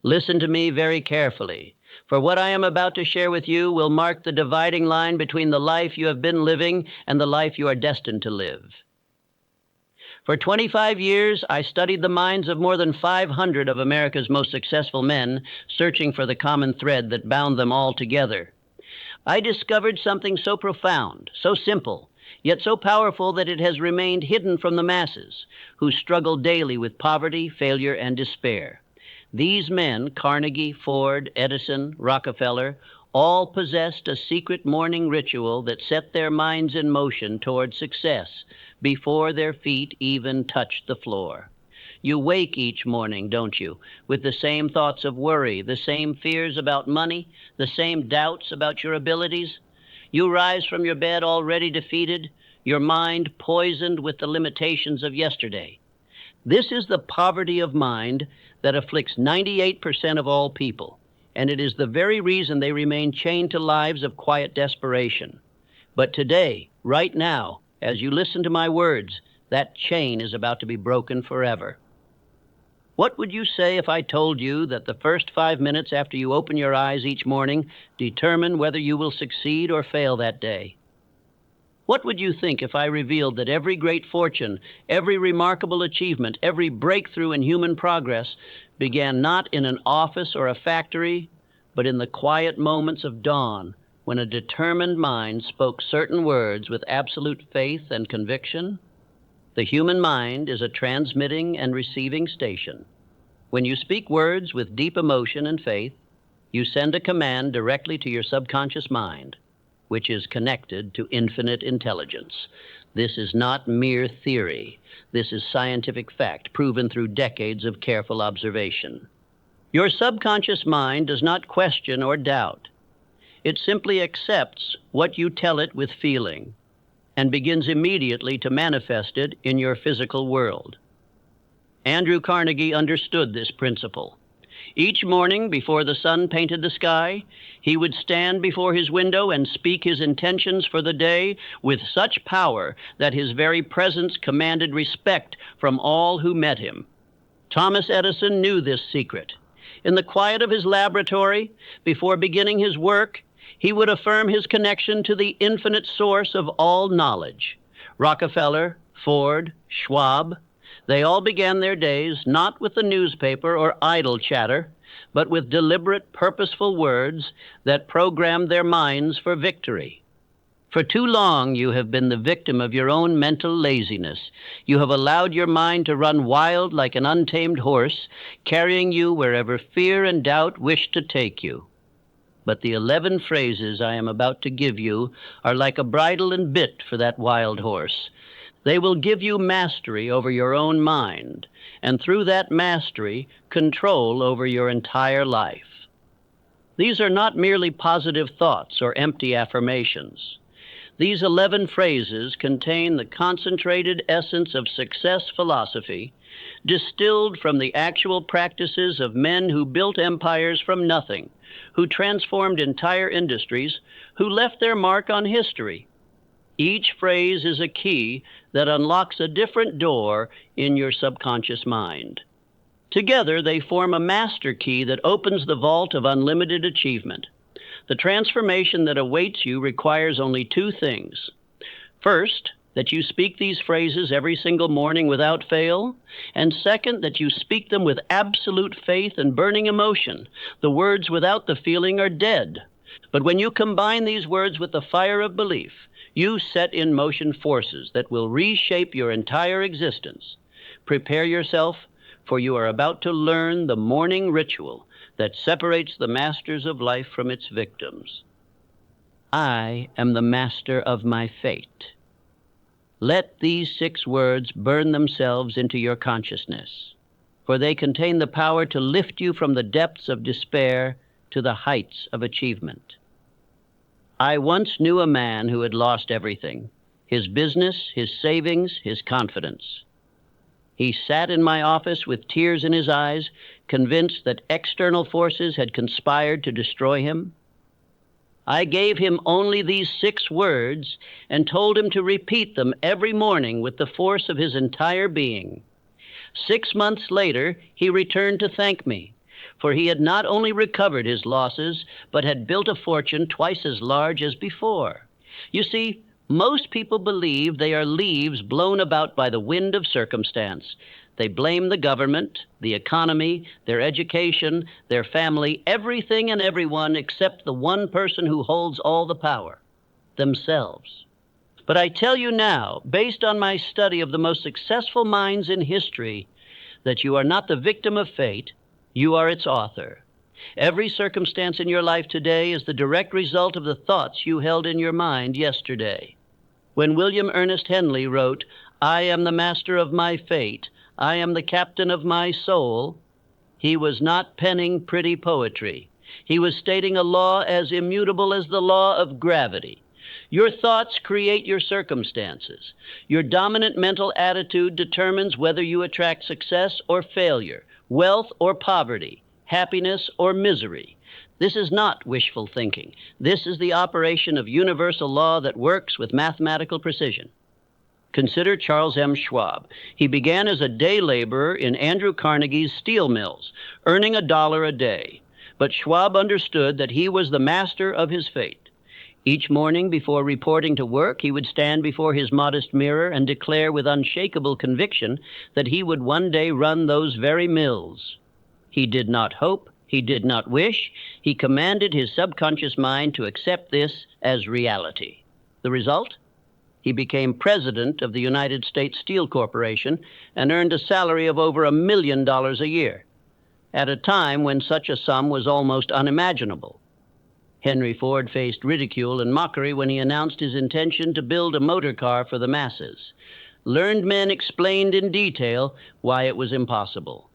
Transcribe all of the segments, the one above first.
Listen to me very carefully, for what I am about to share with you will mark the dividing line between the life you have been living and the life you are destined to live. For 25 years, I studied the minds of more than 500 of America's most successful men, searching for the common thread that bound them all together. I discovered something so profound, so simple, yet so powerful that it has remained hidden from the masses, who struggle daily with poverty, failure, and despair. These men, Carnegie, Ford, Edison, Rockefeller, all possessed a secret morning ritual that set their minds in motion toward success before their feet even touched the floor. You wake each morning, don't you, with the same thoughts of worry, the same fears about money, the same doubts about your abilities? You rise from your bed already defeated, your mind poisoned with the limitations of yesterday. This is the poverty of mind that afflicts 98% of all people, and it is the very reason they remain chained to lives of quiet desperation. But today, right now, as you listen to my words, that chain is about to be broken forever. What would you say if I told you that the first 5 minutes after you open your eyes each morning determine whether you will succeed or fail that day? What would you think if I revealed that every great fortune, every remarkable achievement, every breakthrough in human progress began not in an office or a factory, but in the quiet moments of dawn when a determined mind spoke certain words with absolute faith and conviction? The human mind is a transmitting and receiving station. When you speak words with deep emotion and faith, you send a command directly to your subconscious mind, which is connected to infinite intelligence. This is not mere theory. This is scientific fact, proven through decades of careful observation. Your subconscious mind does not question or doubt. It simply accepts what you tell it with feeling, and begins immediately to manifest it in your physical world. Andrew Carnegie understood this principle. Each morning, before the sun painted the sky, he would stand before his window and speak his intentions for the day with such power that his very presence commanded respect from all who met him. Thomas Edison knew this secret. In the quiet of his laboratory, before beginning his work, he would affirm his connection to the infinite source of all knowledge. Rockefeller, Ford, Schwab, they all began their days not with the newspaper or idle chatter, but with deliberate, purposeful words that programmed their minds for victory. For too long, you have been the victim of your own mental laziness. You have allowed your mind to run wild like an untamed horse, carrying you wherever fear and doubt wish to take you. But the 11 phrases I am about to give you are like a bridle and bit for that wild horse. They will give you mastery over your own mind, and through that mastery, control over your entire life. These are not merely positive thoughts or empty affirmations. These 11 phrases contain the concentrated essence of success philosophy, distilled from the actual practices of men who built empires from nothing, who transformed entire industries, who left their mark on history. Each phrase is a key that unlocks a different door in your subconscious mind. Together, they form a master key that opens the vault of unlimited achievement. The transformation that awaits you requires only 2 things. First, that you speak these phrases every single morning without fail, and second, that you speak them with absolute faith and burning emotion. The words without the feeling are dead. But when you combine these words with the fire of belief, you set in motion forces that will reshape your entire existence. Prepare yourself, for you are about to learn the morning ritual that separates the masters of life from its victims. I am the master of my fate. Let these 6 words burn themselves into your consciousness, for they contain the power to lift you from the depths of despair to the heights of achievement. I once knew a man who had lost everything: his business, his savings, his confidence. He sat in my office with tears in his eyes, convinced that external forces had conspired to destroy him. I gave him only these 6 words and told him to repeat them every morning with the force of his entire being. 6 months later, he returned to thank me. for he had not only recovered his losses, but had built a fortune twice as large as before. You see, most people believe they are leaves blown about by the wind of circumstance. They blame the government, the economy, their education, their family, everything and everyone except the one person who holds all the power, themselves. But I tell you now, based on my study of the most successful minds in history, that you are not the victim of fate, you are its author. Every circumstance in your life today is the direct result of the thoughts you held in your mind yesterday. When William Ernest Henley wrote, "I am the master of my fate, I am the captain of my soul," he was not penning pretty poetry. He was stating a law as immutable as the law of gravity. Your thoughts create your circumstances. Your dominant mental attitude determines whether you attract success or failure, wealth or poverty, happiness or misery. This is not wishful thinking. This is the operation of universal law that works with mathematical precision. Consider Charles M. Schwab. He began as a day laborer in Andrew Carnegie's steel mills, earning $1 a day. But Schwab understood that he was the master of his fate. Each morning before reporting to work, he would stand before his modest mirror and declare with unshakable conviction that he would one day run those very mills. He did not hope, he did not wish, he commanded his subconscious mind to accept this as reality. The result? He became president of the United States Steel Corporation and earned a salary of over $1 million a year, at a time when such a sum was almost unimaginable. Henry Ford faced ridicule and mockery when he announced his intention to build a motor car for the masses. Learned men explained in detail why it was impossible.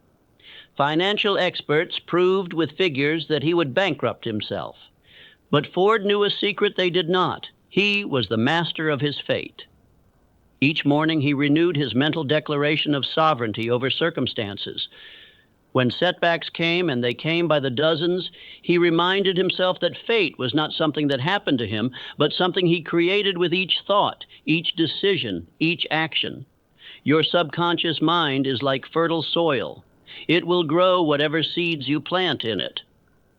Financial experts proved with figures that he would bankrupt himself. But Ford knew a secret they did not. He was the master of his fate. Each morning he renewed his mental declaration of sovereignty over circumstances. When setbacks came, and they came by the dozens, he reminded himself that fate was not something that happened to him, but something he created with each thought, each decision, each action. Your subconscious mind is like fertile soil. It will grow whatever seeds you plant in it.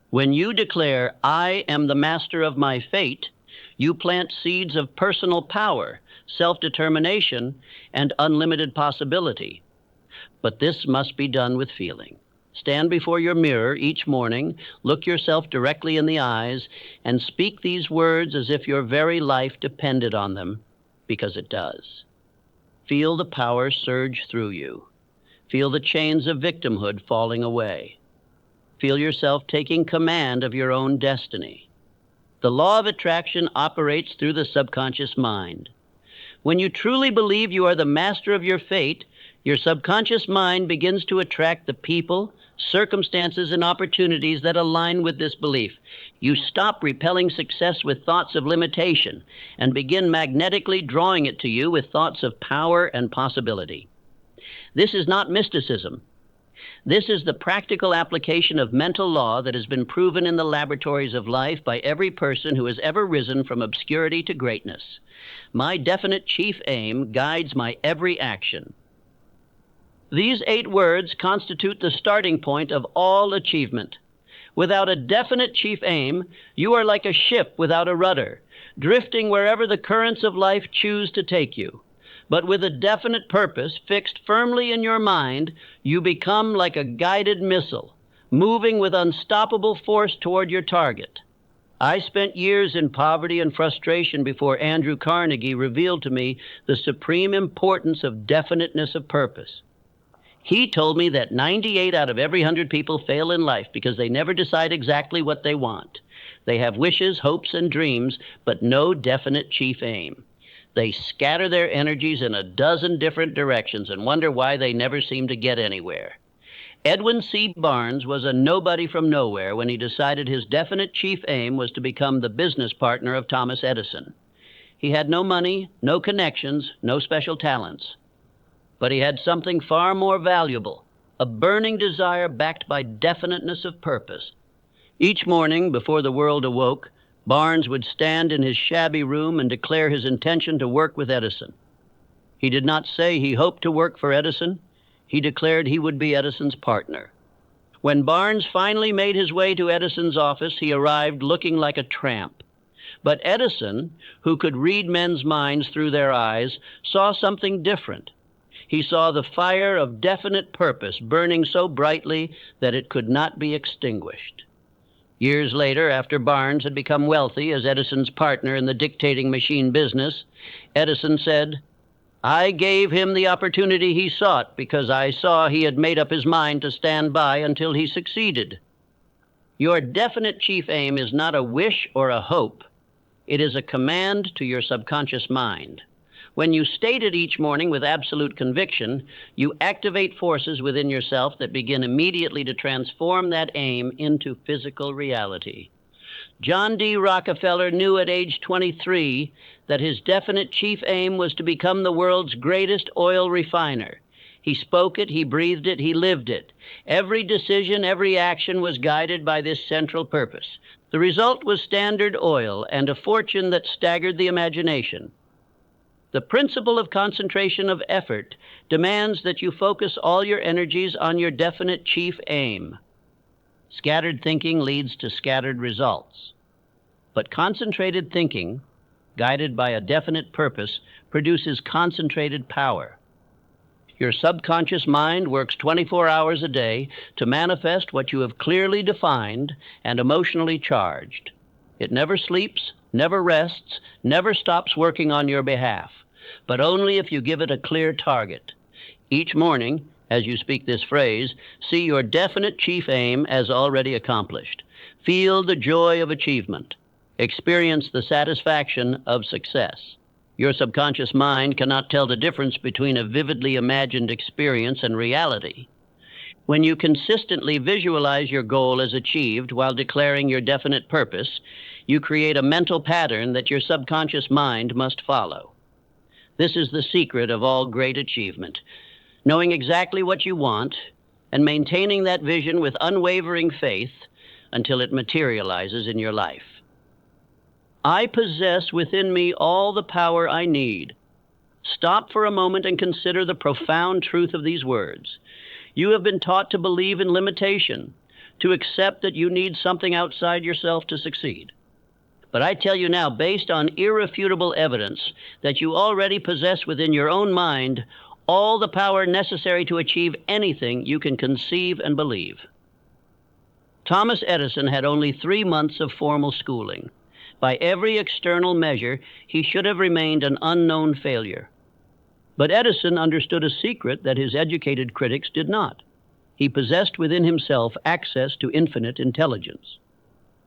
When you declare, "I am the master of my fate," you plant seeds of personal power, self-determination, and unlimited possibility. But this must be done with feeling. Stand before your mirror each morning, look yourself directly in the eyes, and speak these words as if your very life depended on them, because it does. Feel the power surge through you. Feel the chains of victimhood falling away. Feel yourself taking command of your own destiny. The law of attraction operates through the subconscious mind. When you truly believe you are the master of your fate, your subconscious mind begins to attract the people, circumstances, and opportunities that align with this belief. You stop repelling success with thoughts of limitation and begin magnetically drawing it to you with thoughts of power and possibility. This is not mysticism. This is the practical application of mental law that has been proven in the laboratories of life by every person who has ever risen from obscurity to greatness. My definite chief aim guides my every action. These 8 words constitute the starting point of all achievement. Without a definite chief aim, you are like a ship without a rudder, drifting wherever the currents of life choose to take you. But with a definite purpose fixed firmly in your mind, you become like a guided missile, moving with unstoppable force toward your target. I spent years in poverty and frustration before Andrew Carnegie revealed to me the supreme importance of definiteness of purpose. He told me that 98 out of every 100 people fail in life because they never decide exactly what they want. They have wishes, hopes, and dreams, but no definite chief aim. They scatter their energies in a dozen different directions and wonder why they never seem to get anywhere. Edwin C. Barnes was a nobody from nowhere when he decided his definite chief aim was to become the business partner of Thomas Edison. He had no money, no connections, no special talents. But he had something far more valuable, a burning desire backed by definiteness of purpose. Each morning, before the world awoke, Barnes would stand in his shabby room and declare his intention to work with Edison. He did not say he hoped to work for Edison. He declared he would be Edison's partner. When Barnes finally made his way to Edison's office, he arrived looking like a tramp. But Edison, who could read men's minds through their eyes, saw something different. He saw the fire of definite purpose burning so brightly that it could not be extinguished. Years later, after Barnes had become wealthy as Edison's partner in the dictating machine business, Edison said, "I gave him the opportunity he sought because I saw he had made up his mind to stand by until he succeeded." Your definite chief aim is not a wish or a hope. It is a command to your subconscious mind. When you state it each morning with absolute conviction, you activate forces within yourself that begin immediately to transform that aim into physical reality. John D. Rockefeller knew at age 23 that his definite chief aim was to become the world's greatest oil refiner. He spoke it, he breathed it, he lived it. Every decision, every action was guided by this central purpose. The result was Standard Oil and a fortune that staggered the imagination. The principle of concentration of effort demands that you focus all your energies on your definite chief aim. Scattered thinking leads to scattered results. But concentrated thinking, guided by a definite purpose, produces concentrated power. Your subconscious mind works 24 hours a day to manifest what you have clearly defined and emotionally charged. It never sleeps, never rests, never stops working on your behalf, but only if you give it a clear target. Each morning, as you speak this phrase, see your definite chief aim as already accomplished. Feel the joy of achievement. Experience the satisfaction of success. Your subconscious mind cannot tell the difference between a vividly imagined experience and reality. When you consistently visualize your goal as achieved while declaring your definite purpose, you create a mental pattern that your subconscious mind must follow. This is the secret of all great achievement, knowing exactly what you want and maintaining that vision with unwavering faith until it materializes in your life. I possess within me all the power I need. Stop for a moment and consider the profound truth of these words. You have been taught to believe in limitation, to accept that you need something outside yourself to succeed. But I tell you now, based on irrefutable evidence, that you already possess within your own mind all the power necessary to achieve anything you can conceive and believe. Thomas Edison had only 3 months of formal schooling. By every external measure, he should have remained an unknown failure. But Edison understood a secret that his educated critics did not. He possessed within himself access to infinite intelligence.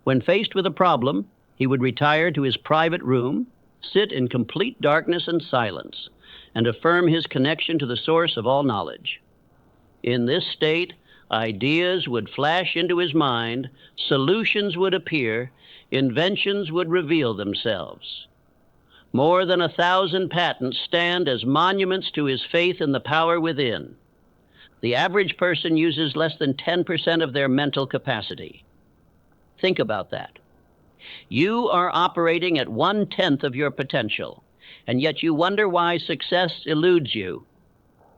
When faced with a problem, he would retire to his private room, sit in complete darkness and silence, and affirm his connection to the source of all knowledge. In this state, ideas would flash into his mind, solutions would appear, inventions would reveal themselves. More than 1,000 patents stand as monuments to his faith in the power within. The average person uses less than 10% of their mental capacity. Think about that. You are operating at 1/10 of your potential, and yet you wonder why success eludes you.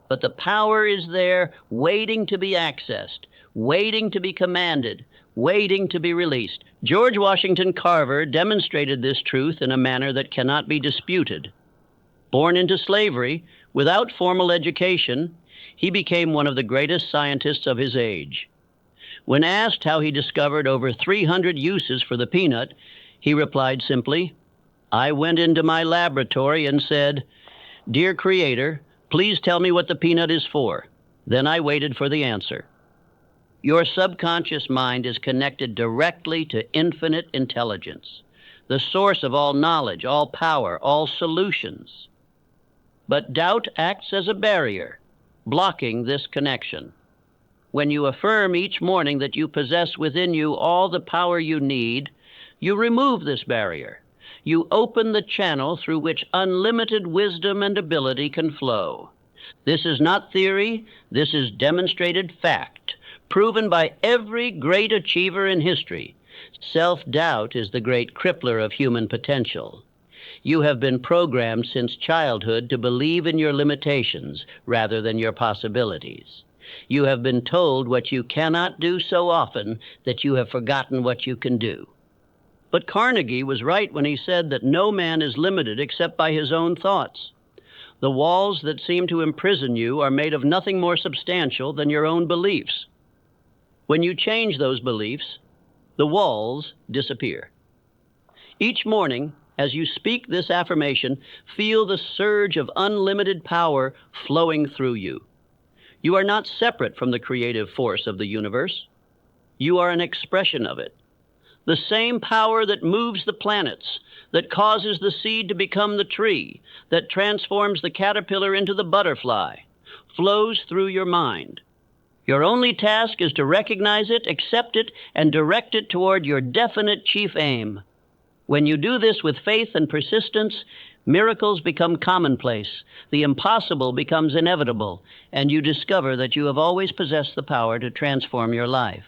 But the power is there, waiting to be accessed, waiting to be commanded, waiting to be released. George Washington Carver demonstrated this truth in a manner that cannot be disputed. Born into slavery, without formal education, he became one of the greatest scientists of his age. When asked how he discovered over 300 uses for the peanut, he replied simply, "I went into my laboratory and said, 'Dear Creator, please tell me what the peanut is for.' Then I waited for the answer." Your subconscious mind is connected directly to infinite intelligence, the source of all knowledge, all power, all solutions. But doubt acts as a barrier, blocking this connection. When you affirm each morning that you possess within you all the power you need, you remove this barrier. You open the channel through which unlimited wisdom and ability can flow. This is not theory, this is demonstrated fact, proven by every great achiever in history. Self-doubt is the great crippler of human potential. You have been programmed since childhood to believe in your limitations rather than your possibilities. You have been told what you cannot do so often that you have forgotten what you can do. But Carnegie was right when he said that no man is limited except by his own thoughts. The walls that seem to imprison you are made of nothing more substantial than your own beliefs. When you change those beliefs, the walls disappear. Each morning, as you speak this affirmation, feel the surge of unlimited power flowing through you. You are not separate from the creative force of the universe. You are an expression of it. The same power that moves the planets, that causes the seed to become the tree, that transforms the caterpillar into the butterfly, flows through your mind. Your only task is to recognize it, accept it, and direct it toward your definite chief aim. When you do this with faith and persistence, miracles become commonplace, the impossible becomes inevitable, and you discover that you have always possessed the power to transform your life.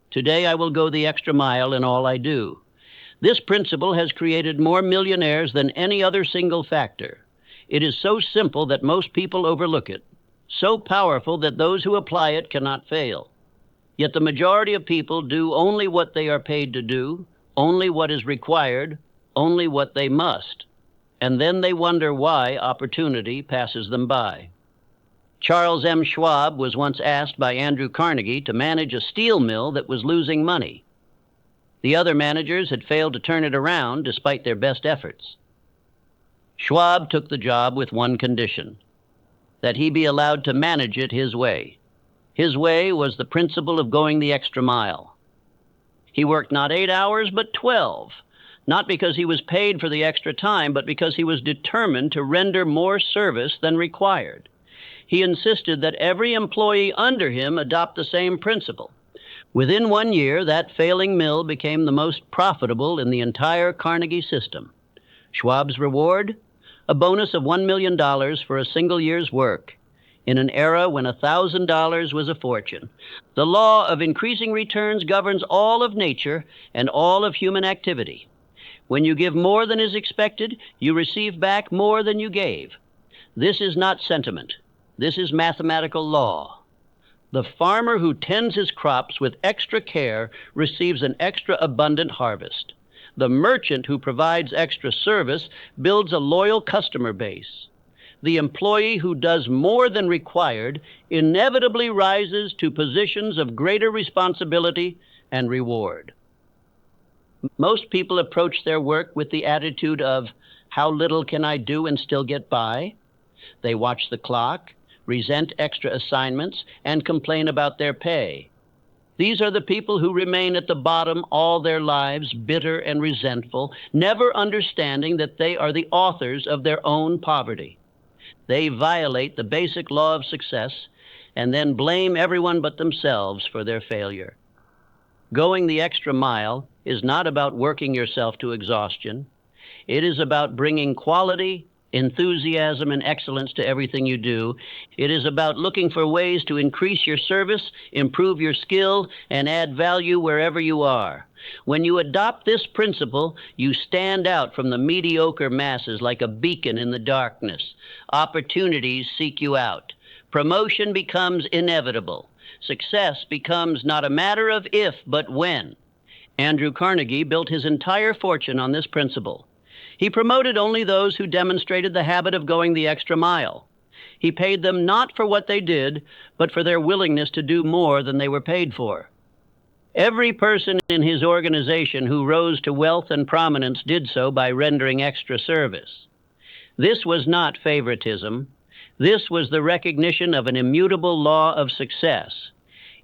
Today I will go the extra mile in all I do. This principle has created more millionaires than any other single factor. It is so simple that most people overlook it, so powerful that those who apply it cannot fail. Yet the majority of people do only what they are paid to do, only what is required, only what they must, and then they wonder why opportunity passes them by. Charles M. Schwab was once asked by Andrew Carnegie to manage a steel mill that was losing money. The other managers had failed to turn it around despite their best efforts. Schwab took the job with one condition: that he be allowed to manage it his way. His way was the principle of going the extra mile. He worked not 8 hours, but 12, not because he was paid for the extra time, but because he was determined to render more service than required. He insisted that every employee under him adopt the same principle. Within 1 year, that failing mill became the most profitable in the entire Carnegie system. Schwab's reward? A bonus of $1 million for a single year's work, in an era when $1,000 was a fortune. The law of increasing returns governs all of nature and all of human activity. When you give more than is expected, you receive back more than you gave. This is not sentiment. This is mathematical law. The farmer who tends his crops with extra care receives an extra abundant harvest. The merchant who provides extra service builds a loyal customer base. The employee who does more than required inevitably rises to positions of greater responsibility and reward. Most people approach their work with the attitude of, how little can I do and still get by? They watch the clock, resent extra assignments, and complain about their pay. These are the people who remain at the bottom all their lives, bitter and resentful, never understanding that they are the authors of their own poverty. They violate the basic law of success and then blame everyone but themselves for their failure. Going the extra mile is not about working yourself to exhaustion. It is about bringing quality, enthusiasm, and excellence to everything you do. It is about looking for ways to increase your service, improve your skill, and add value wherever you are. When you adopt this principle, you stand out from the mediocre masses like a beacon in the darkness. Opportunities seek you out. Promotion becomes inevitable. Success becomes not a matter of if, but when. Andrew Carnegie built his entire fortune on this principle. He promoted only those who demonstrated the habit of going the extra mile. He paid them not for what they did, but for their willingness to do more than they were paid for. Every person in his organization who rose to wealth and prominence did so by rendering extra service. This was not favoritism. This was the recognition of an immutable law of success.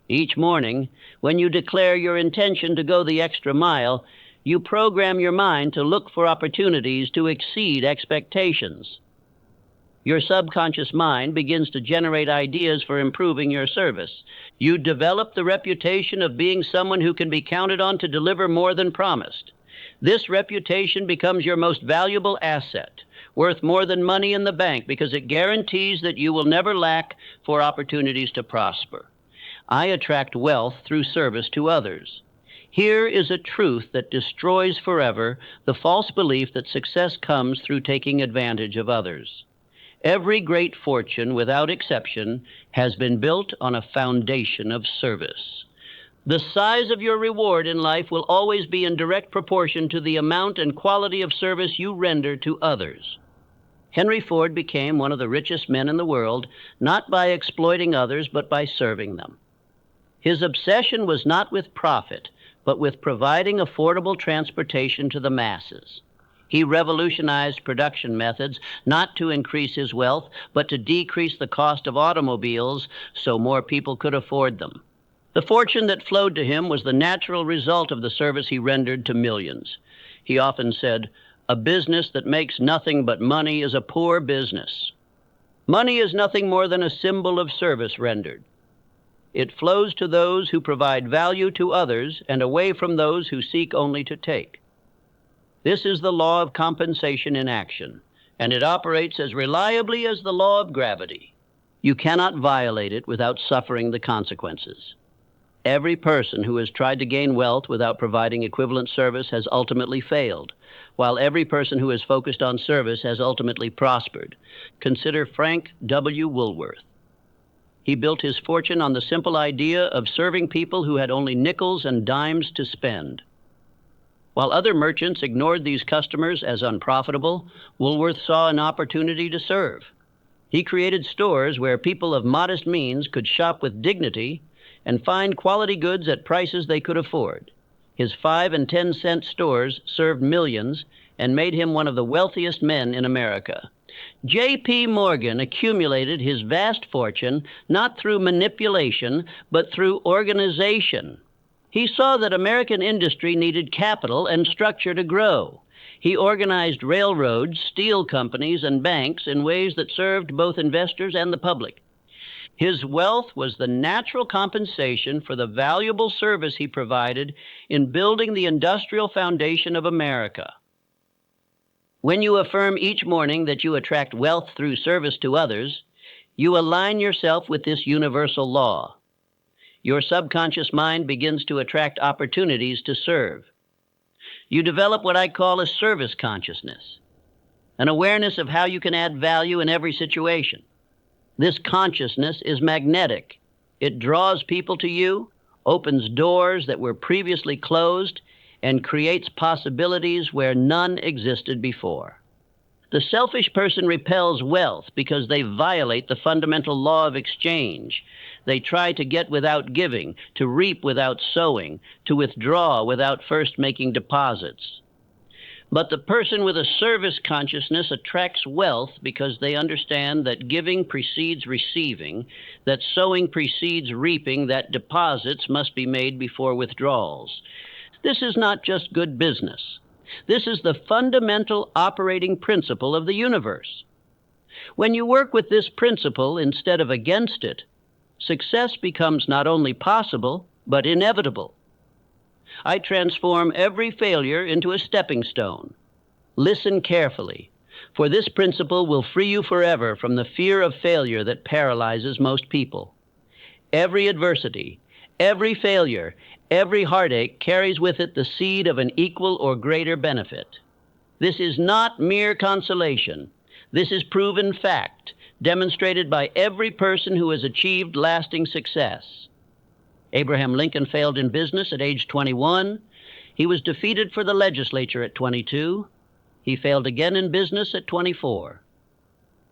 Each morning, when you declare your intention to go the extra mile, you program your mind to look for opportunities to exceed expectations. Your subconscious mind begins to generate ideas for improving your service. You develop the reputation of being someone who can be counted on to deliver more than promised. This reputation becomes your most valuable asset, worth more than money in the bank, because it guarantees that you will never lack for opportunities to prosper. I attract wealth through service to others. Here is a truth that destroys forever the false belief that success comes through taking advantage of others. Every great fortune, without exception, has been built on a foundation of service. The size of your reward in life will always be in direct proportion to the amount and quality of service you render to others. Henry Ford became one of the richest men in the world, not by exploiting others, but by serving them. His obsession was not with profit, but with providing affordable transportation to the masses. He revolutionized production methods, not to increase his wealth, but to decrease the cost of automobiles so more people could afford them. The fortune that flowed to him was the natural result of the service he rendered to millions. He often said, "A business that makes nothing but money is a poor business." Money is nothing more than a symbol of service rendered. It flows to those who provide value to others and away from those who seek only to take. This is the law of compensation in action, and it operates as reliably as the law of gravity. You cannot violate it without suffering the consequences. Every person who has tried to gain wealth without providing equivalent service has ultimately failed, while every person who has focused on service has ultimately prospered. Consider Frank W. Woolworth. He built his fortune on the simple idea of serving people who had only nickels and dimes to spend. While other merchants ignored these customers as unprofitable, Woolworth saw an opportunity to serve. He created stores where people of modest means could shop with dignity and find quality goods at prices they could afford. His 5 and 10 cent stores served millions and made him one of the wealthiest men in America. J.P. Morgan accumulated his vast fortune not through manipulation, but through organization. He saw that American industry needed capital and structure to grow. He organized railroads, steel companies, and banks in ways that served both investors and the public. His wealth was the natural compensation for the valuable service he provided in building the industrial foundation of America. When you affirm each morning that you attract wealth through service to others, you align yourself with this universal law. Your subconscious mind begins to attract opportunities to serve. You develop what I call a service consciousness, an awareness of how you can add value in every situation. This consciousness is magnetic. It draws people to you, opens doors that were previously closed, and creates possibilities where none existed before. The selfish person repels wealth because they violate the fundamental law of exchange. They try to get without giving, to reap without sowing, to withdraw without first making deposits. But the person with a service consciousness attracts wealth because they understand that giving precedes receiving, that sowing precedes reaping, that deposits must be made before withdrawals. This is not just good business. This is the fundamental operating principle of the universe. When you work with this principle instead of against it, success becomes not only possible, but inevitable. I transform every failure into a stepping stone. Listen carefully, for this principle will free you forever from the fear of failure that paralyzes most people. Every adversity, every failure, every heartache carries with it the seed of an equal or greater benefit. This is not mere consolation. This is proven fact, demonstrated by every person who has achieved lasting success. Abraham Lincoln failed in business at age 21. He was defeated for the legislature at 22. He failed again in business at 24.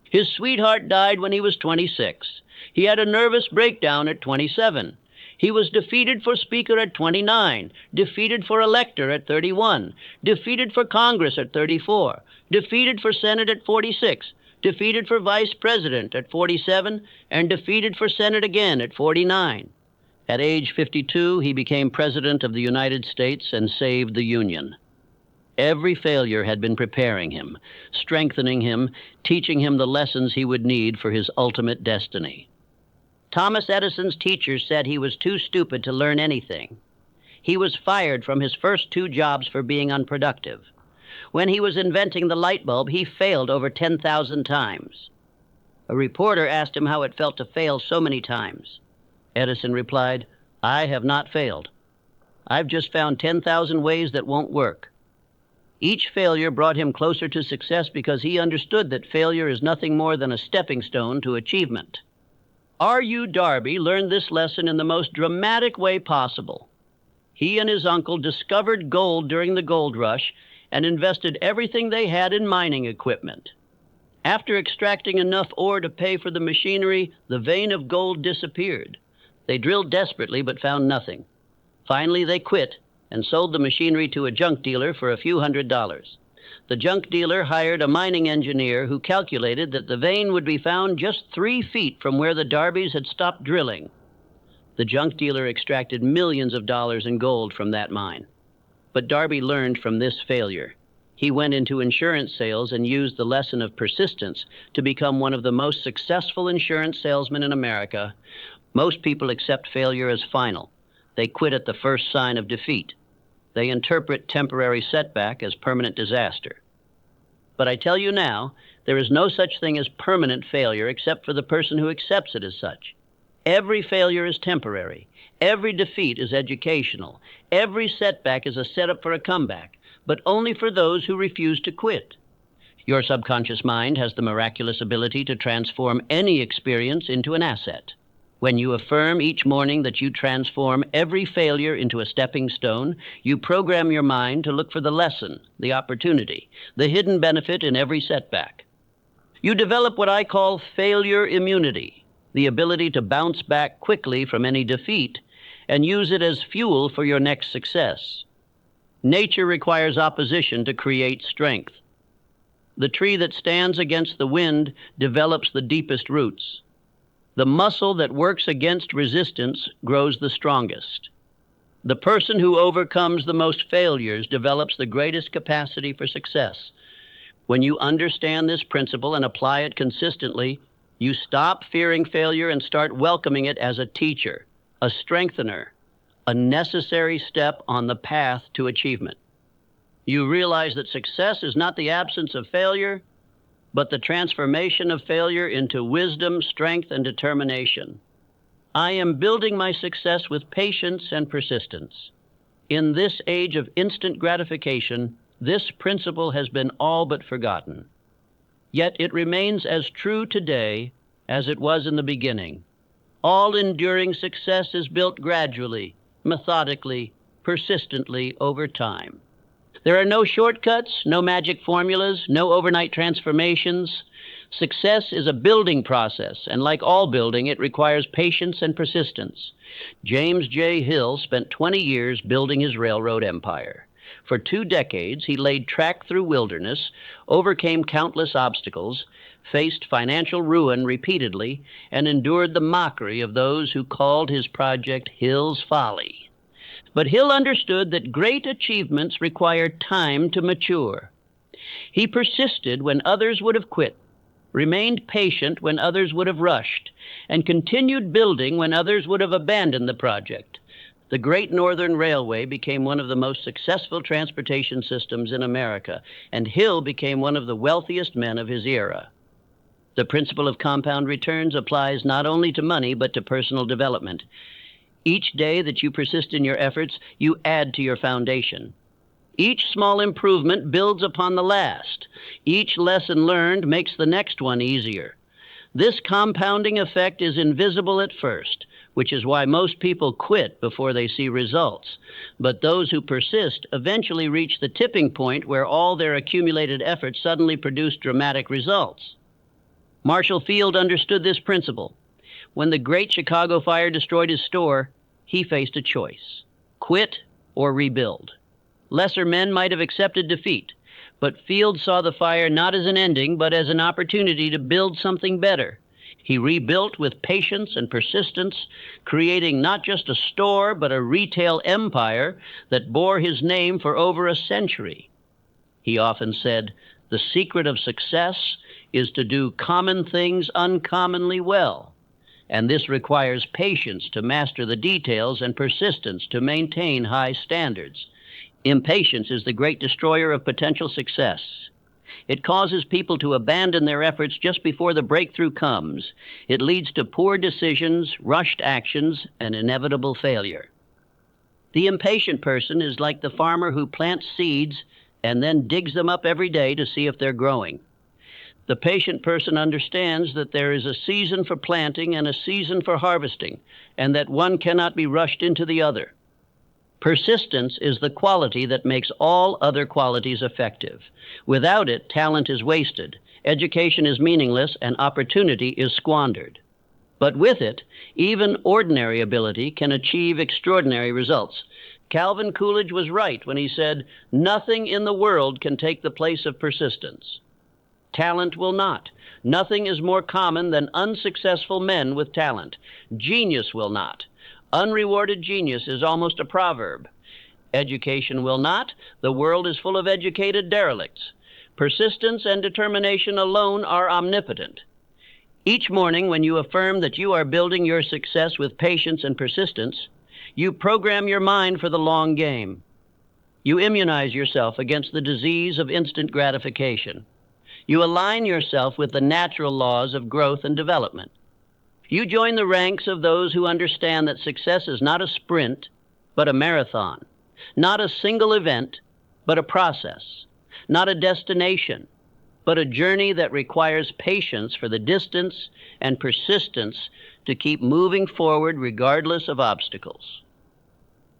His sweetheart died when he was 26. He had a nervous breakdown at 27. He was defeated for Speaker at 29, defeated for Elector at 31, defeated for Congress at 34, defeated for Senate at 46, defeated for Vice President at 47, and defeated for Senate again at 49. At age 52, he became President of the United States and saved the Union. Every failure had been preparing him, strengthening him, teaching him the lessons he would need for his ultimate destiny. Thomas Edison's teachers said he was too stupid to learn anything. He was fired from his first 2 jobs for being unproductive. When he was inventing the light bulb, he failed over 10,000 times. A reporter asked him how it felt to fail so many times. Edison replied, "I have not failed. I've just found 10,000 ways that won't work." Each failure brought him closer to success because he understood that failure is nothing more than a stepping stone to achievement. R.U. Darby learned this lesson in the most dramatic way possible. He and his uncle discovered gold during the gold rush and invested everything they had in mining equipment. After extracting enough ore to pay for the machinery, the vein of gold disappeared. They drilled desperately but found nothing. Finally, they quit and sold the machinery to a junk dealer for a few $100s. The junk dealer hired a mining engineer who calculated that the vein would be found just 3 feet from where the Darbys had stopped drilling. The junk dealer extracted millions of dollars in gold from that mine. But Darby learned from this failure. He went into insurance sales and used the lesson of persistence to become one of the most successful insurance salesmen in America. Most people accept failure as final. They quit at the first sign of defeat. They interpret temporary setback as permanent disaster. But I tell you now, there is no such thing as permanent failure except for the person who accepts it as such. Every failure is temporary. Every defeat is educational. Every setback is a setup for a comeback, but only for those who refuse to quit. Your subconscious mind has the miraculous ability to transform any experience into an asset. When you affirm each morning that you transform every failure into a stepping stone, you program your mind to look for the lesson, the opportunity, the hidden benefit in every setback. You develop what I call failure immunity, the ability to bounce back quickly from any defeat and use it as fuel for your next success. Nature requires opposition to create strength. The tree that stands against the wind develops the deepest roots. The muscle that works against resistance grows the strongest. The person who overcomes the most failures develops the greatest capacity for success. When you understand this principle and apply it consistently, you stop fearing failure and start welcoming it as a teacher, a strengthener, a necessary step on the path to achievement. You realize that success is not the absence of failure, but the transformation of failure into wisdom, strength, and determination. I am building my success with patience and persistence. In this age of instant gratification, this principle has been all but forgotten. Yet it remains as true today as it was in the beginning. All enduring success is built gradually, methodically, persistently over time. There are no shortcuts, no magic formulas, no overnight transformations. Success is a building process, and like all building, it requires patience and persistence. James J. Hill spent 20 years building his railroad empire. For 2 decades, he laid track through wilderness, overcame countless obstacles, faced financial ruin repeatedly, and endured the mockery of those who called his project Hill's Folly. But Hill understood that great achievements require time to mature. He persisted when others would have quit, remained patient when others would have rushed, and continued building when others would have abandoned the project. The Great Northern Railway became one of the most successful transportation systems in America, and Hill became one of the wealthiest men of his era. The principle of compound returns applies not only to money, but to personal development. Each day that you persist in your efforts, you add to your foundation. Each small improvement builds upon the last. Each lesson learned makes the next one easier. This compounding effect is invisible at first, which is why most people quit before they see results. But those who persist eventually reach the tipping point where all their accumulated efforts suddenly produce dramatic results. Marshall Field understood this principle. When the Great Chicago Fire destroyed his store, he faced a choice: quit or rebuild. Lesser men might have accepted defeat, but Field saw the fire not as an ending, but as an opportunity to build something better. He rebuilt with patience and persistence, creating not just a store, but a retail empire that bore his name for over a century. He often said, "The secret of success is to do common things uncommonly well." And this requires patience to master the details and persistence to maintain high standards. Impatience is the great destroyer of potential success. It causes people to abandon their efforts just before the breakthrough comes. It leads to poor decisions, rushed actions, and inevitable failure. The impatient person is like the farmer who plants seeds and then digs them up every day to see if they're growing. The patient person understands that there is a season for planting and a season for harvesting, and that one cannot be rushed into the other. Persistence is the quality that makes all other qualities effective. Without it, talent is wasted, education is meaningless, and opportunity is squandered. But with it, even ordinary ability can achieve extraordinary results. Calvin Coolidge was right when he said, "Nothing in the world can take the place of persistence." Talent will not. Nothing is more common than unsuccessful men with talent. Genius will not. Unrewarded genius is almost a proverb. Education will not. The world is full of educated derelicts. Persistence and determination alone are omnipotent. Each morning when you affirm that you are building your success with patience and persistence, you program your mind for the long game. You immunize yourself against the disease of instant gratification. You align yourself with the natural laws of growth and development. You join the ranks of those who understand that success is not a sprint, but a marathon. Not a single event, but a process. Not a destination, but a journey that requires patience for the distance and persistence to keep moving forward regardless of obstacles.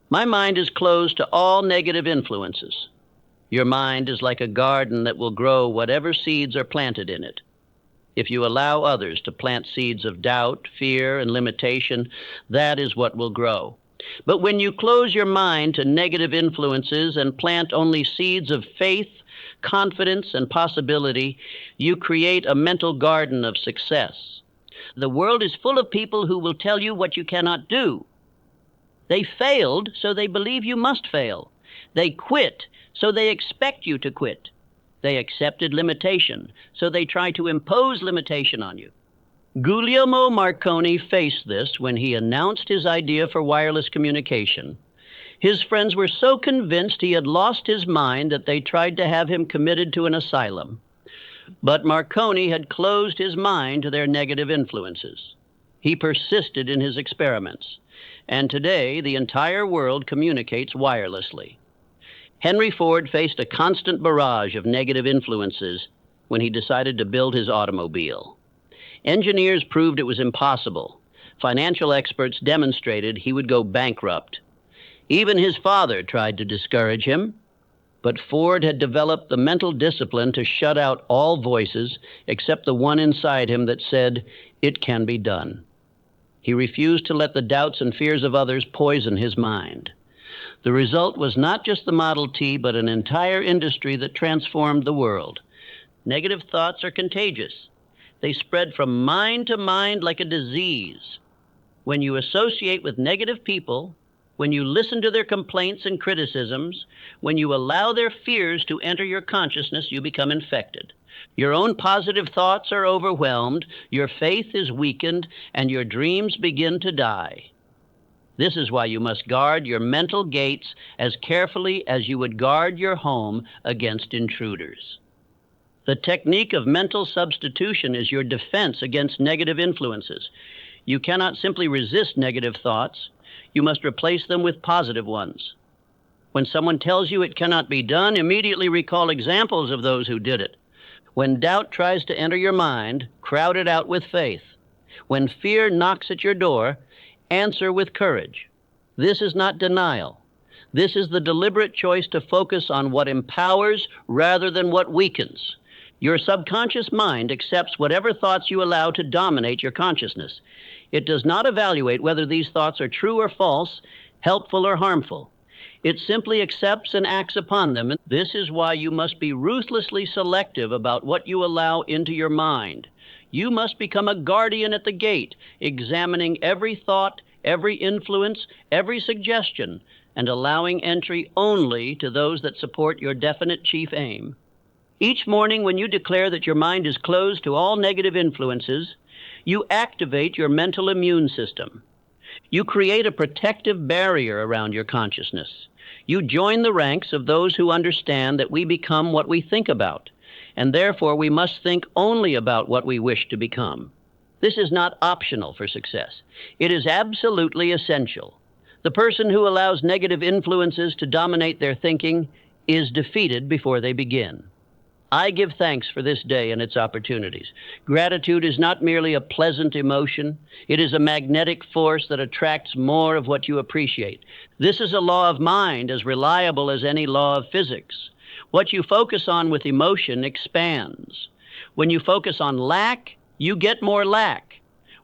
My mind is closed to all negative influences. Your mind is like a garden that will grow whatever seeds are planted in it. If you allow others to plant seeds of doubt, fear, and limitation, that is what will grow. But when you close your mind to negative influences and plant only seeds of faith, confidence, and possibility, you create a mental garden of success. The world is full of people who will tell you what you cannot do. They failed, so they believe you must fail. They quit, so they expect you to quit. They accepted limitation, so they try to impose limitation on you. Guglielmo Marconi faced this when he announced his idea for wireless communication. His friends were so convinced he had lost his mind that they tried to have him committed to an asylum. But Marconi had closed his mind to their negative influences. He persisted in his experiments, and today the entire world communicates wirelessly. Henry Ford faced a constant barrage of negative influences when he decided to build his automobile. Engineers proved it was impossible. Financial experts demonstrated he would go bankrupt. Even his father tried to discourage him, but Ford had developed the mental discipline to shut out all voices except the one inside him that said, "It can be done." He refused to let the doubts and fears of others poison his mind. The result was not just the Model T, but an entire industry that transformed the world. Negative thoughts are contagious. They spread from mind to mind like a disease. When you associate with negative people, when you listen to their complaints and criticisms, when you allow their fears to enter your consciousness, you become infected. Your own positive thoughts are overwhelmed, your faith is weakened, and your dreams begin to die. This is why you must guard your mental gates as carefully as you would guard your home against intruders. The technique of mental substitution is your defense against negative influences. You cannot simply resist negative thoughts. You must replace them with positive ones. When someone tells you it cannot be done, immediately recall examples of those who did it. When doubt tries to enter your mind, crowd it out with faith. When fear knocks at your door, answer with courage. This is not denial. This is the deliberate choice to focus on what empowers rather than what weakens. Your subconscious mind accepts whatever thoughts you allow to dominate your consciousness. It does not evaluate whether these thoughts are true or false, helpful or harmful. It simply accepts and acts upon them. This is why you must be ruthlessly selective about what you allow into your mind. You must become a guardian at the gate, examining every thought, every influence, every suggestion, and allowing entry only to those that support your definite chief aim. Each morning when you declare that your mind is closed to all negative influences, you activate your mental immune system. You create a protective barrier around your consciousness. You join the ranks of those who understand that we become what we think about, and therefore we must think only about what we wish to become. This is not optional for success. It is absolutely essential. The person who allows negative influences to dominate their thinking is defeated before they begin. I give thanks for this day and its opportunities. Gratitude is not merely a pleasant emotion, it is a magnetic force that attracts more of what you appreciate. This is a law of mind as reliable as any law of physics. What you focus on with emotion expands. When you focus on lack, you get more lack.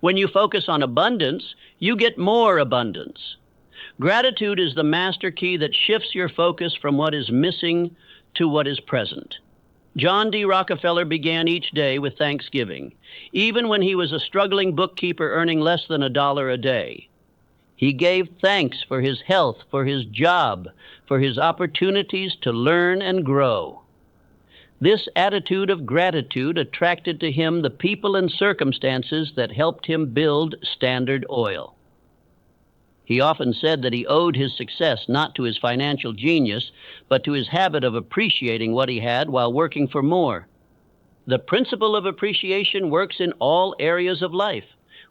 When you focus on abundance, you get more abundance. Gratitude is the master key that shifts your focus from what is missing to what is present. John D. Rockefeller began each day with thanksgiving, even when he was a struggling bookkeeper earning less than $1 a day. He gave thanks for his health, for his job, for his opportunities to learn and grow. This attitude of gratitude attracted to him the people and circumstances that helped him build Standard Oil. He often said that he owed his success not to his financial genius, but to his habit of appreciating what he had while working for more. The principle of appreciation works in all areas of life.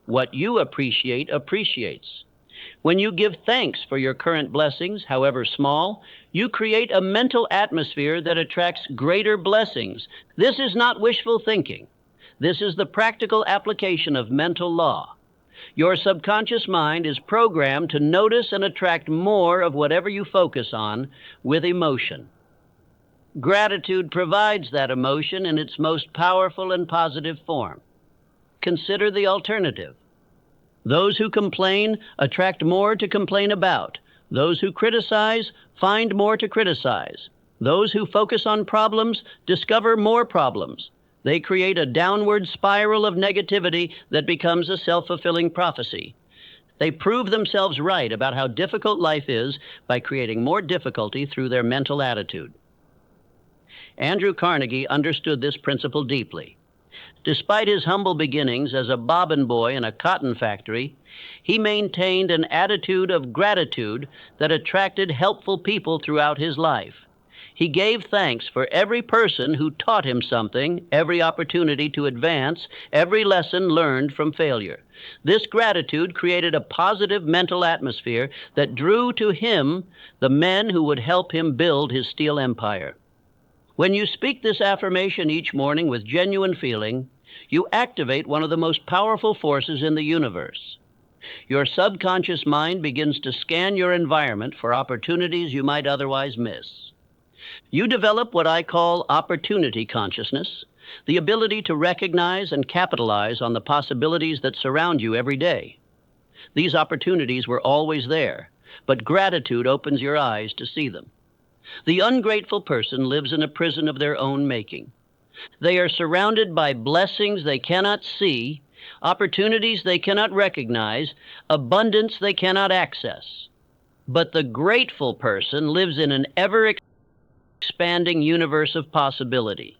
What you appreciate appreciates. When you give thanks for your current blessings, however small, you create a mental atmosphere that attracts greater blessings. This is not wishful thinking. This is the practical application of mental law. Your subconscious mind is programmed to notice and attract more of whatever you focus on with emotion. Gratitude provides that emotion in its most powerful and positive form. Consider the alternative. Those who complain attract more to complain about. Those who criticize find more to criticize. Those who focus on problems discover more problems. They create a downward spiral of negativity that becomes a self-fulfilling prophecy. They prove themselves right about how difficult life is by creating more difficulty through their mental attitude. Andrew Carnegie understood this principle deeply. Despite his humble beginnings as a bobbin boy in a cotton factory, he maintained an attitude of gratitude that attracted helpful people throughout his life. He gave thanks for every person who taught him something, every opportunity to advance, every lesson learned from failure. This gratitude created a positive mental atmosphere that drew to him the men who would help him build his steel empire. When you speak this affirmation each morning with genuine feeling, you activate one of the most powerful forces in the universe. Your subconscious mind begins to scan your environment for opportunities you might otherwise miss. You develop what I call opportunity consciousness, the ability to recognize and capitalize on the possibilities that surround you every day. These opportunities were always there, but gratitude opens your eyes to see them. The ungrateful person lives in a prison of their own making. They are surrounded by blessings they cannot see, opportunities they cannot recognize, abundance they cannot access. But the grateful person lives in an ever-expanding universe of possibility.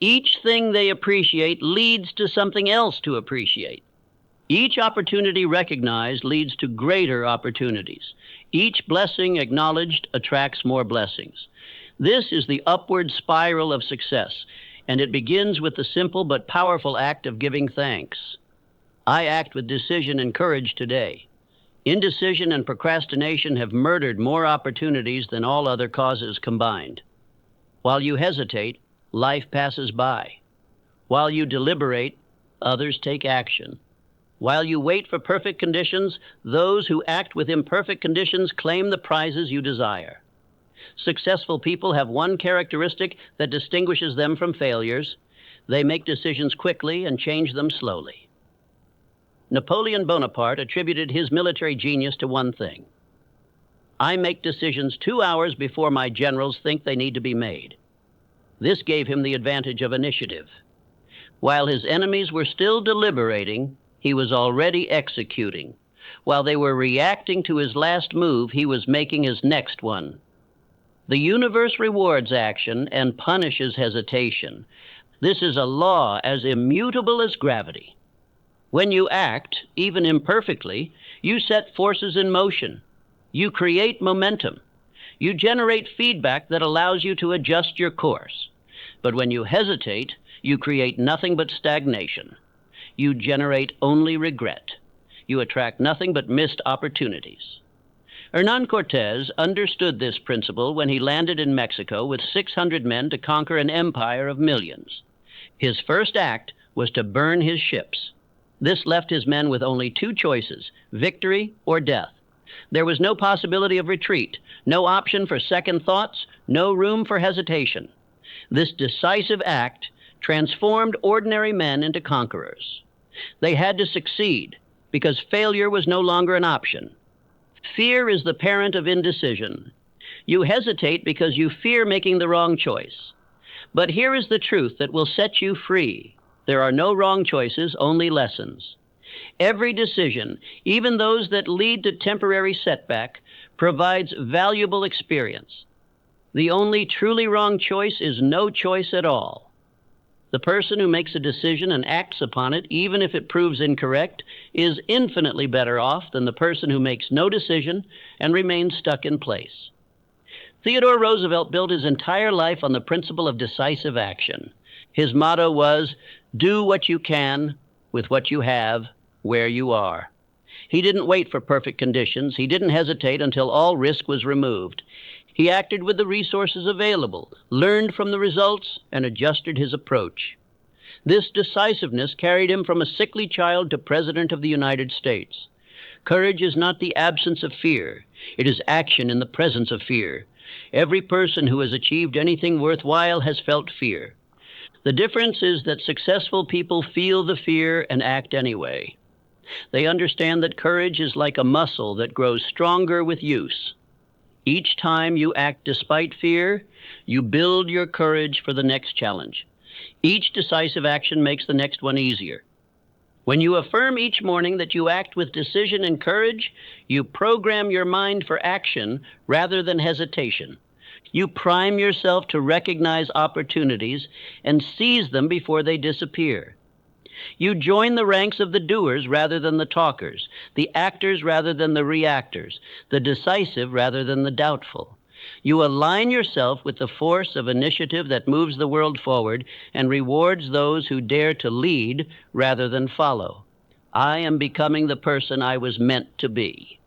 Each thing they appreciate leads to something else to appreciate. Each opportunity recognized leads to greater opportunities. Each blessing acknowledged attracts more blessings. This is the upward spiral of success, and it begins with the simple but powerful act of giving thanks. I act with decision and courage today. Indecision and procrastination have murdered more opportunities than all other causes combined. While you hesitate, life passes by. While you deliberate, others take action. While you wait for perfect conditions, those who act with imperfect conditions claim the prizes you desire. Successful people have one characteristic that distinguishes them from failures. They make decisions quickly and change them slowly. Napoleon Bonaparte attributed his military genius to one thing. I make decisions 2 hours before my generals think they need to be made. This gave him the advantage of initiative. While his enemies were still deliberating, he was already executing. While they were reacting to his last move, he was making his next one. The universe rewards action and punishes hesitation. This is a law as immutable as gravity. When you act, even imperfectly, you set forces in motion. You create momentum. You generate feedback that allows you to adjust your course. But when you hesitate, you create nothing but stagnation. You generate only regret. You attract nothing but missed opportunities. Hernan Cortez understood this principle when he landed in Mexico with 600 men to conquer an empire of millions. His first act was to burn his ships. This left his men with only two choices: victory or death. There was no possibility of retreat, no option for second thoughts, no room for hesitation. This decisive act transformed ordinary men into conquerors. They had to succeed because failure was no longer an option. Fear is the parent of indecision. You hesitate because you fear making the wrong choice. But here is the truth that will set you free. There are no wrong choices, only lessons. Every decision, even those that lead to temporary setback, provides valuable experience. The only truly wrong choice is no choice at all. The person who makes a decision and acts upon it, even if it proves incorrect, is infinitely better off than the person who makes no decision and remains stuck in place. Theodore Roosevelt built his entire life on the principle of decisive action. His motto was, "Do what you can with what you have, where you are." He didn't wait for perfect conditions. He didn't hesitate until all risk was removed. He acted with the resources available, learned from the results, and adjusted his approach. This decisiveness carried him from a sickly child to President of the United States. Courage is not the absence of fear. It is action in the presence of fear. Every person who has achieved anything worthwhile has felt fear. The difference is that successful people feel the fear and act anyway. They understand that courage is like a muscle that grows stronger with use. Each time you act despite fear, you build your courage for the next challenge. Each decisive action makes the next one easier. When you affirm each morning that you act with decision and courage, you program your mind for action rather than hesitation. You prime yourself to recognize opportunities and seize them before they disappear. You join the ranks of the doers rather than the talkers, the actors rather than the reactors, the decisive rather than the doubtful. You align yourself with the force of initiative that moves the world forward and rewards those who dare to lead rather than follow. I am becoming the person I was meant to be.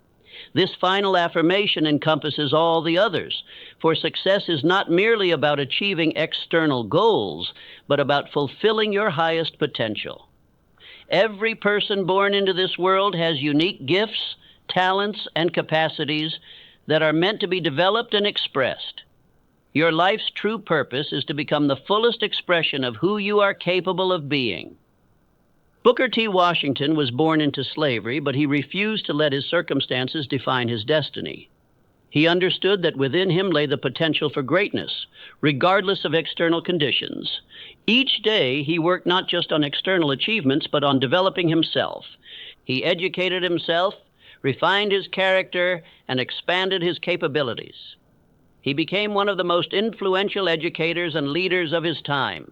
This final affirmation encompasses all the others, for success is not merely about achieving external goals, but about fulfilling your highest potential. Every person born into this world has unique gifts, talents, and capacities that are meant to be developed and expressed. Your life's true purpose is to become the fullest expression of who you are capable of being. Booker T. Washington was born into slavery, but he refused to let his circumstances define his destiny. He understood that within him lay the potential for greatness, regardless of external conditions. Each day, he worked not just on external achievements, but on developing himself. He educated himself, refined his character, and expanded his capabilities. He became one of the most influential educators and leaders of his time,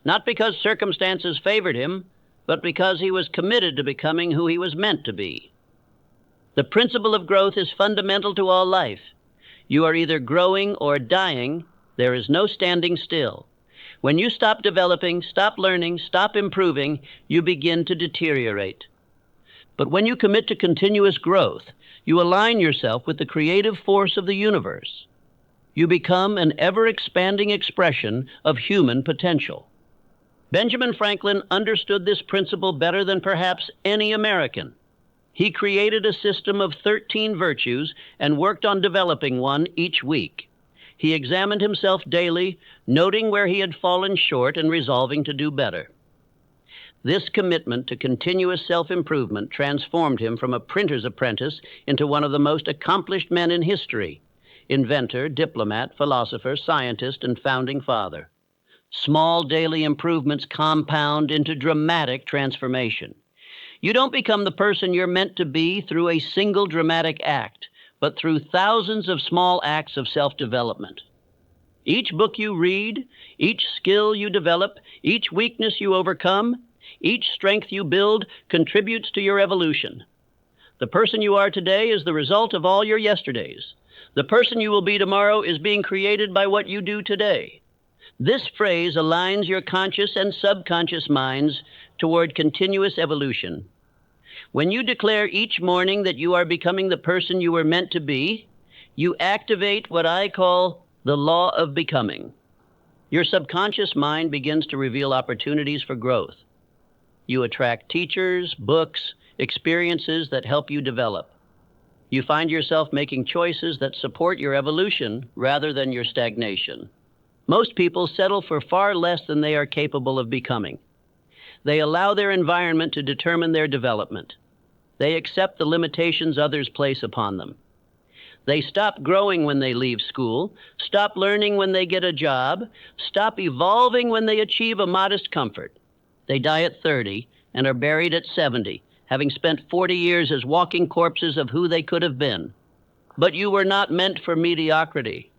not because circumstances favored him, but because he was committed to becoming who he was meant to be. The principle of growth is fundamental to all life. You are either growing or dying. There is no standing still. When you stop developing, stop learning, stop improving, you begin to deteriorate. But when you commit to continuous growth, you align yourself with the creative force of the universe. You become an ever-expanding expression of human potential. Benjamin Franklin understood this principle better than perhaps any American. He created a system of 13 virtues and worked on developing one each week. He examined himself daily, noting where he had fallen short and resolving to do better. This commitment to continuous self-improvement transformed him from a printer's apprentice into one of the most accomplished men in history: inventor, diplomat, philosopher, scientist, and founding father. Small daily improvements compound into dramatic transformation. You don't become the person you're meant to be through a single dramatic act, but through thousands of small acts of self-development. Each book you read, each skill you develop, each weakness you overcome, each strength you build contributes to your evolution. The person you are today is the result of all your yesterdays. The person you will be tomorrow is being created by what you do today. This phrase aligns your conscious and subconscious minds toward continuous evolution. When you declare each morning that you are becoming the person you were meant to be, you activate what I call the law of becoming. Your subconscious mind begins to reveal opportunities for growth. You attract teachers, books, experiences that help you develop. You find yourself making choices that support your evolution rather than your stagnation. Most people settle for far less than they are capable of becoming. They allow their environment to determine their development. They accept the limitations others place upon them. They stop growing when they leave school, stop learning when they get a job, stop evolving when they achieve a modest comfort. They die at 30 and are buried at 70, having spent 40 years as walking corpses of who they could have been. But you were not meant for mediocrity.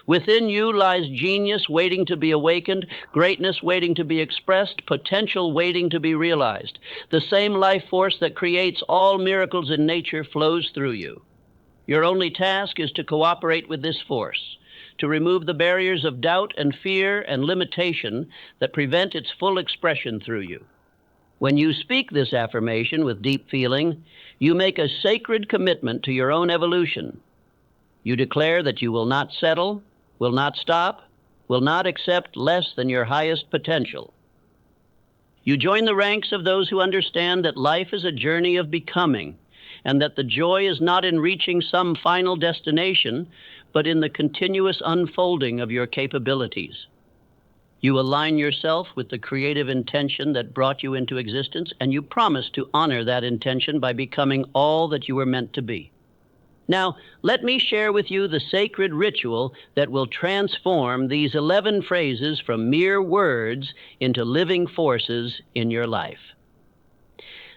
Within you lies genius waiting to be awakened, greatness waiting to be expressed, potential waiting to be realized. The same life force that creates all miracles in nature flows through you. Your only task is to cooperate with this force, to remove the barriers of doubt and fear and limitation that prevent its full expression through you. When you speak this affirmation with deep feeling, you make a sacred commitment to your own evolution. You declare that you will not settle, will not stop, will not accept less than your highest potential. You join the ranks of those who understand that life is a journey of becoming, and that the joy is not in reaching some final destination, but in the continuous unfolding of your capabilities. You align yourself with the creative intention that brought you into existence, and you promise to honor that intention by becoming all that you were meant to be. Now, let me share with you the sacred ritual that will transform these 11 phrases from mere words into living forces in your life.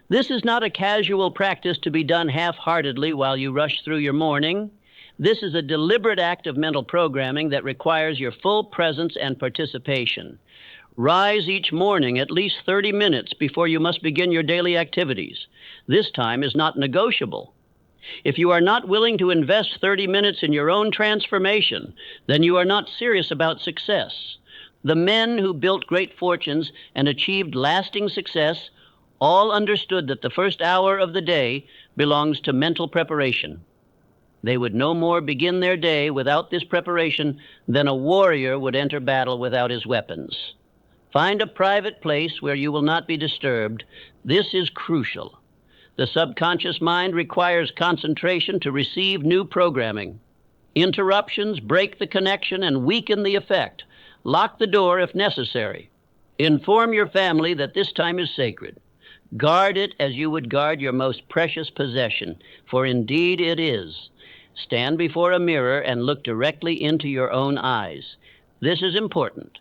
This is not a casual practice to be done half-heartedly while you rush through your morning. This is a deliberate act of mental programming that requires your full presence and participation. Rise each morning at least 30 minutes before you must begin your daily activities. This time is not negotiable. If you are not willing to invest 30 minutes in your own transformation, then you are not serious about success. The men who built great fortunes and achieved lasting success all understood that the first hour of the day belongs to mental preparation. They would no more begin their day without this preparation than a warrior would enter battle without his weapons. Find a private place where you will not be disturbed. This is crucial. The subconscious mind requires concentration to receive new programming. Interruptions break the connection and weaken the effect. Lock the door if necessary. Inform your family that this time is sacred. Guard it as you would guard your most precious possession, for indeed it is. Stand before a mirror and look directly into your own eyes. This is important.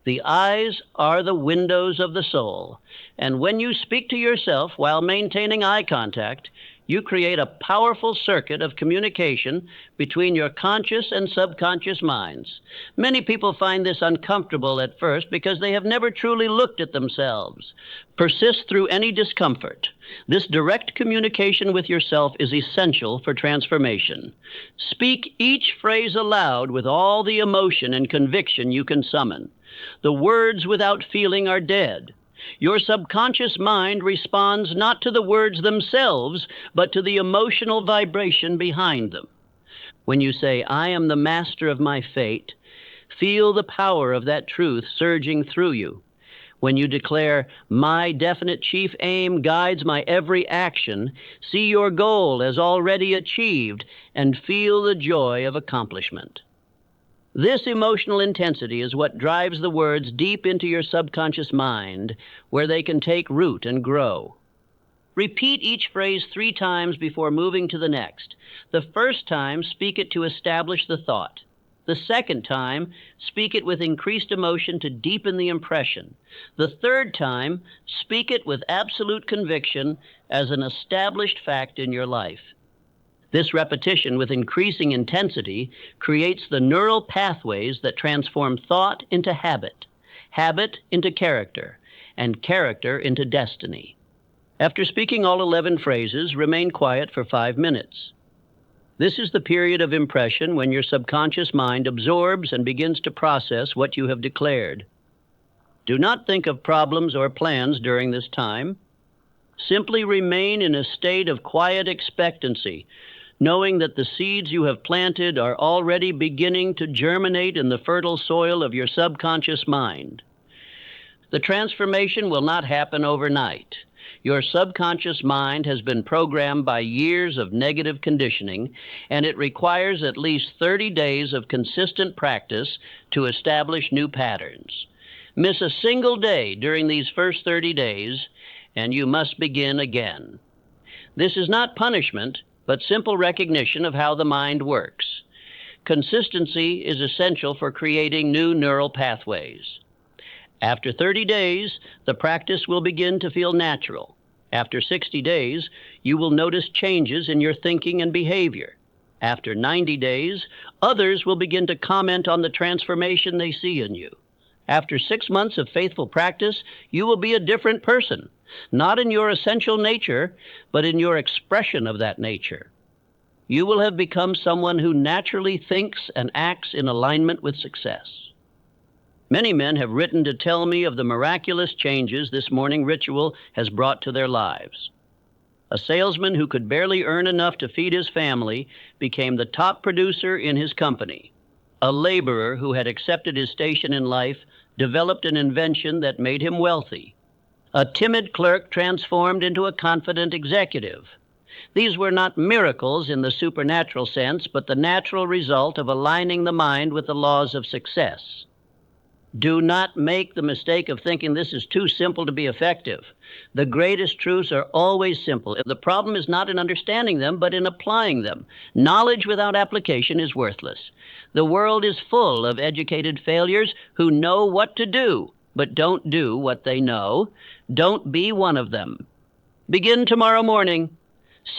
The eyes are the windows of the soul, and when you speak to yourself while maintaining eye contact, you create a powerful circuit of communication between your conscious and subconscious minds. Many people find this uncomfortable at first because they have never truly looked at themselves. Persist through any discomfort. This direct communication with yourself is essential for transformation. Speak each phrase aloud with all the emotion and conviction you can summon. The words without feeling are dead. Your subconscious mind responds not to the words themselves, but to the emotional vibration behind them. When you say, "I am the master of my fate," feel the power of that truth surging through you. When you declare, "My definite chief aim guides my every action," see your goal as already achieved and feel the joy of accomplishment. This emotional intensity is what drives the words deep into your subconscious mind, where they can take root and grow. Repeat each phrase 3 times before moving to the next. The first time, speak it to establish the thought. The second time, speak it with increased emotion to deepen the impression. The third time, speak it with absolute conviction as an established fact in your life. This repetition with increasing intensity creates the neural pathways that transform thought into habit, habit into character, and character into destiny. After speaking all 11 phrases, remain quiet for 5 minutes. This is the period of impression when your subconscious mind absorbs and begins to process what you have declared. Do not think of problems or plans during this time. Simply remain in a state of quiet expectancy, knowing that the seeds you have planted are already beginning to germinate in the fertile soil of your subconscious mind. The transformation will not happen overnight. Your subconscious mind has been programmed by years of negative conditioning, and it requires at least 30 days of consistent practice to establish new patterns. Miss a single day during these first 30 days, and you must begin again. This is not punishment, but simple recognition of how the mind works. Consistency is essential for creating new neural pathways. After 30 days, the practice will begin to feel natural. After 60 days, you will notice changes in your thinking and behavior. After 90 days, others will begin to comment on the transformation they see in you. After 6 months of faithful practice, you will be a different person, not in your essential nature, but in your expression of that nature. You will have become someone who naturally thinks and acts in alignment with success. Many men have written to tell me of the miraculous changes this morning ritual has brought to their lives. A salesman who could barely earn enough to feed his family became the top producer in his company. A laborer who had accepted his station in life developed an invention that made him wealthy. A timid clerk transformed into a confident executive. These were not miracles in the supernatural sense, but the natural result of aligning the mind with the laws of success. Do not make the mistake of thinking this is too simple to be effective. The greatest truths are always simple. The problem is not in understanding them, but in applying them. Knowledge without application is worthless. The world is full of educated failures who know what to do, but don't do what they know. Don't be one of them. Begin tomorrow morning.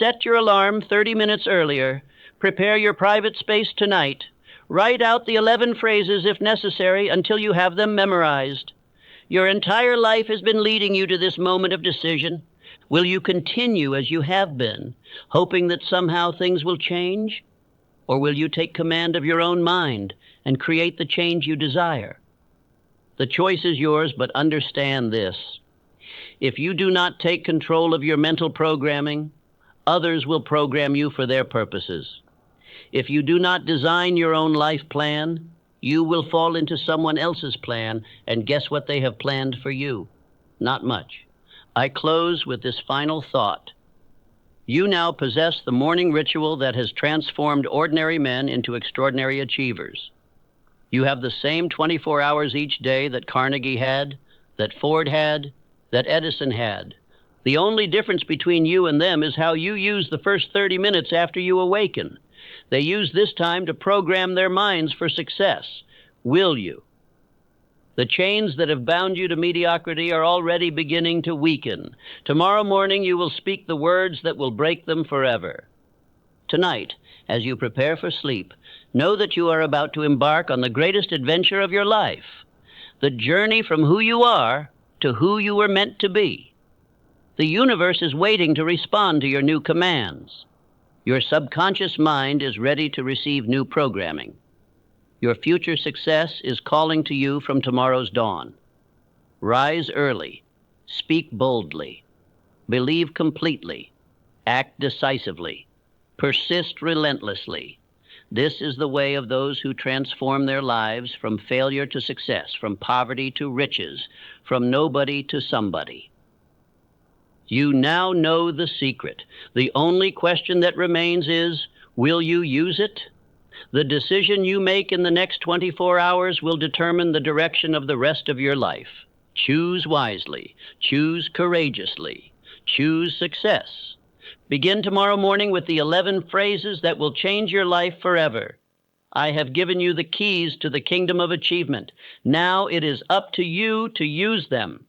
Set your alarm 30 minutes earlier. Prepare your private space tonight. Write out the 11 phrases if necessary until you have them memorized. Your entire life has been leading you to this moment of decision. Will you continue as you have been, hoping that somehow things will change? Or will you take command of your own mind and create the change you desire? The choice is yours, but understand this. If you do not take control of your mental programming, others will program you for their purposes. If you do not design your own life plan, you will fall into someone else's plan, and guess what they have planned for you? Not much. I close with this final thought. You now possess the morning ritual that has transformed ordinary men into extraordinary achievers. You have the same 24 hours each day that Carnegie had, that Ford had, that Edison had. The only difference between you and them is how you use the first 30 minutes after you awaken. They use this time to program their minds for success. Will you? The chains that have bound you to mediocrity are already beginning to weaken. Tomorrow morning you will speak the words that will break them forever. Tonight, as you prepare for sleep, know that you are about to embark on the greatest adventure of your life, the journey from who you are to who you were meant to be. The universe is waiting to respond to your new commands. Your subconscious mind is ready to receive new programming. Your future success is calling to you from tomorrow's dawn. Rise early, speak boldly, believe completely, act decisively, persist relentlessly. This is the way of those who transform their lives from failure to success, from poverty to riches, from nobody to somebody. You now know the secret. The only question that remains is, will you use it? The decision you make in the next 24 hours will determine the direction of the rest of your life. Choose wisely. Choose courageously. Choose success. Begin tomorrow morning with the 11 phrases that will change your life forever. I have given you the keys to the kingdom of achievement. Now it is up to you to use them.